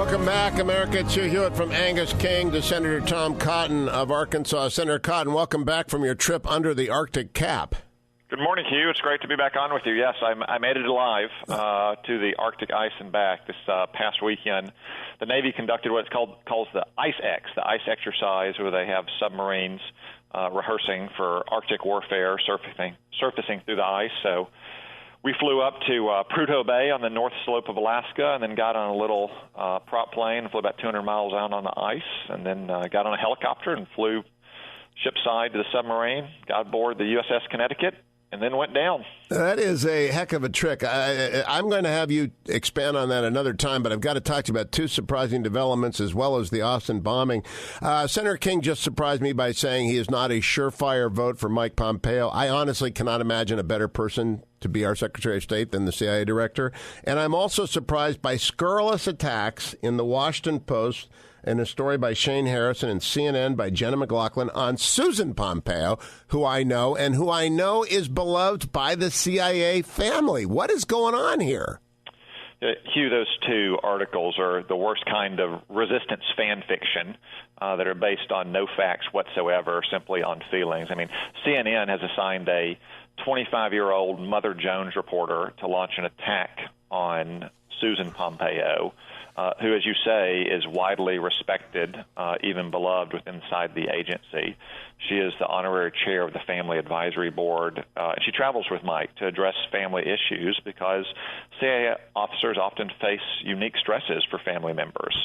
Welcome back, America. It's Hugh Hewitt from Angus King to Senator Tom Cotton of Arkansas. Senator Cotton, welcome back from your trip under the Arctic cap. Good morning, Hugh. It's great to be back on with you. Yes, I made it alive to the Arctic ice and back this past weekend. The Navy conducted what it's calls the Ice X, the ice exercise, where they have submarines rehearsing for Arctic warfare, surfacing through the ice. So we flew up to Prudhoe Bay on the north slope of Alaska, and then got on a little prop plane and flew about 200 miles out on the ice, and then got on a helicopter and flew shipside to the submarine, got aboard the USS Connecticut, and then went down. That is a heck of a trick. I'm going to have you expand on that another time, but I've got to talk to you about two surprising developments as well as the Austin bombing. Senator King just surprised me by saying he is not a surefire vote for Mike Pompeo. I honestly cannot imagine a better person to be our Secretary of State than the CIA director. And I'm also surprised by scurrilous attacks in the Washington Post and a story by Shane Harrison and CNN by Jenna McLaughlin on Susan Pompeo, who I know is beloved by the CIA family. What is going on here? Hugh, those two articles are the worst kind of resistance fan fiction that are based on no facts whatsoever, simply on feelings. I mean, CNN has assigned a 25-year-old Mother Jones reporter to launch an attack on Susan Pompeo, who, as you say, is widely respected, even beloved inside the agency. She is the honorary chair of the Family Advisory Board. She travels with Mike to address family issues because CIA officers often face unique stresses for family members.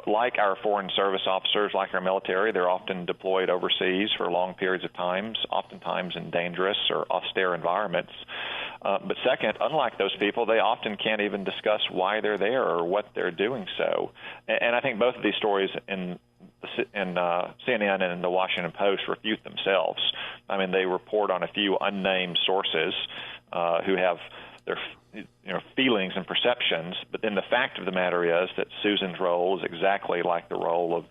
Like our foreign service officers, like our military, they're often deployed overseas for long periods of times, oftentimes in dangerous or austere environments. But second, unlike those people, they often can't even discuss why they're there or what they're doing so. And I think both of these stories in CNN and the Washington Post refute themselves. I mean, they report on a few unnamed sources who have their feelings and perceptions, but then the fact of the matter is that Susan's role is exactly like the role of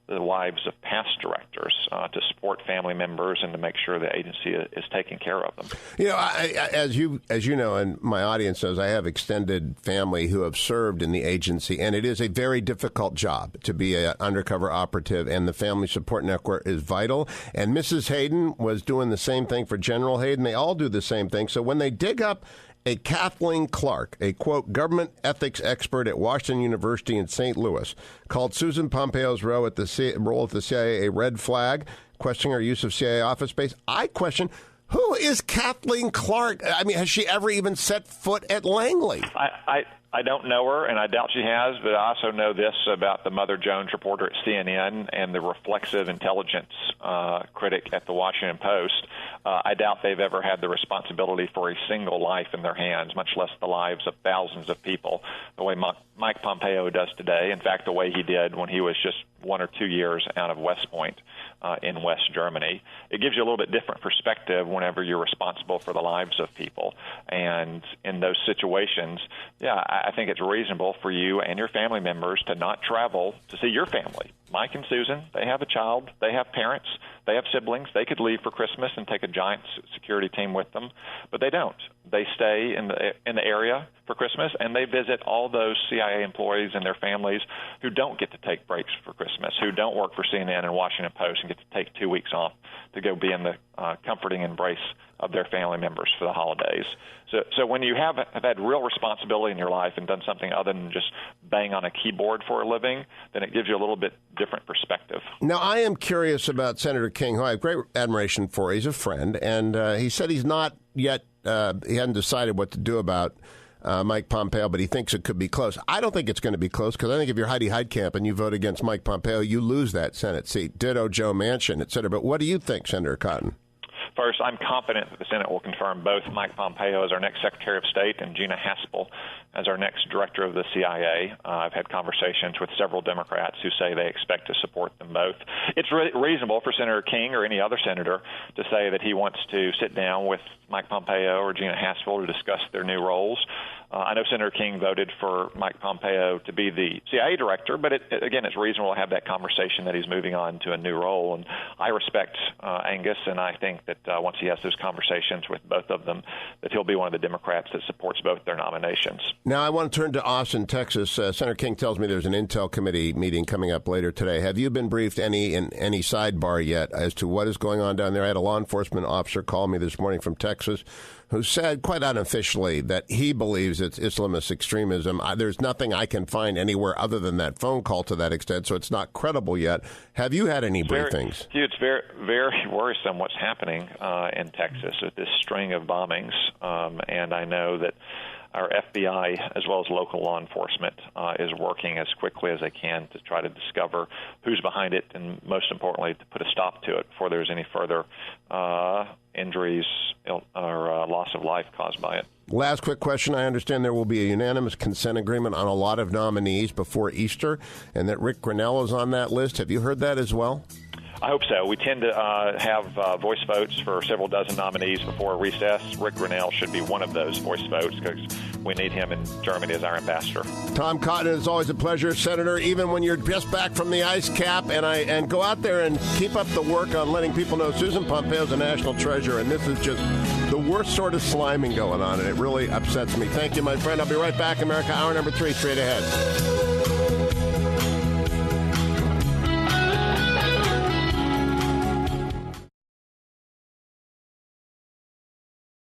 the wives of past directors, to support family members and to make sure the agency is taking care of them. As you know, and my audience knows, I have extended family who have served in the agency, and it is a very difficult job to be an undercover operative, and the family support network is vital. And Mrs. Hayden was doing the same thing for General Hayden. They all do the same thing. So when they dig up a Kathleen Clark, a, quote, government ethics expert at Washington University in St. Louis, called Susan Pompeo's role at the CIA a red flag, questioning her use of CIA office space. I question, who is Kathleen Clark? I mean, has she ever even set foot at Langley? I don't know her, and I doubt she has, but I also know this about the Mother Jones reporter at CNN and the reflexive intelligence critic at the Washington Post. I doubt they've ever had the responsibility for a single life in their hands, much less the lives of thousands of people, the way Mike Pompeo does today. In fact, the way he did when he was just 1 or 2 years out of West Point in West Germany. It gives you a little bit different perspective whenever you're responsible for the lives of people. And in those situations, I think it's reasonable for you and your family members to not travel to see your family. Mike and Susan, they have a child, they have parents, they have siblings. They could leave for Christmas and take a giant security team with them, but they don't. They stay in the area for Christmas, and they visit all those CIA employees and their families who don't get to take breaks for Christmas, who don't work for CNN and Washington Post and get to take 2 weeks off to go be in the comforting embrace of their family members for the holidays. So when you have had real responsibility in your life and done something other than just bang on a keyboard for a living, then it gives you a little bit different perspective. Now, I am curious about Senator King, who I have great admiration for. He's a friend, and he said he's not yet, he hadn't decided what to do about Mike Pompeo, but he thinks it could be close. I don't think it's going to be close, because I think if you're Heidi Heitkamp and you vote against Mike Pompeo, you lose that Senate seat. Ditto Joe Manchin, et cetera. But what do you think, Senator Cotton? First, I'm confident that the Senate will confirm both Mike Pompeo as our next Secretary of State and Gina Haspel as our next Director of the CIA. I've had conversations with several Democrats who say they expect to support them both. It's reasonable for Senator King or any other senator to say that he wants to sit down with Mike Pompeo or Gina Haspel to discuss their new roles. I know Senator King voted for Mike Pompeo to be the CIA director, but again, it's reasonable to have that conversation that he's moving on to a new role. And I respect Angus, and I think that once he has those conversations with both of them, that he'll be one of the Democrats that supports both their nominations. Now, I want to turn to Austin, Texas. Senator King tells me there's an Intel committee meeting coming up later today. Have you been briefed in any sidebar yet as to what is going on down there? I had a law enforcement officer call me this morning from Texas who said quite unofficially that he believes it's Islamist extremism. There's nothing I can find anywhere other than that phone call to that extent, so it's not credible yet. Have you had any briefings? It's very, very worrisome what's happening in Texas with this string of bombings, and I know that our FBI, as well as local law enforcement, is working as quickly as they can to try to discover who's behind it and, most importantly, to put a stop to it before there's any further injuries or loss of life caused by it. Last quick question. I understand there will be a unanimous consent agreement on a lot of nominees before Easter, and that Rick Grinnell is on that list. Have you heard that as well? I hope so. We tend to have voice votes for several dozen nominees before recess. Rick Grinnell should be one of those voice votes because we need him in Germany as our ambassador. Tom Cotton, it's always a pleasure, Senator, even when you're just back from the ice cap. And go out there and keep up the work on letting people know Susan Pompeo is a national treasure, and this is just the worst sort of sliming going on, and it really upsets me. Thank you, my friend. I'll be right back. America Hour number 3, straight ahead.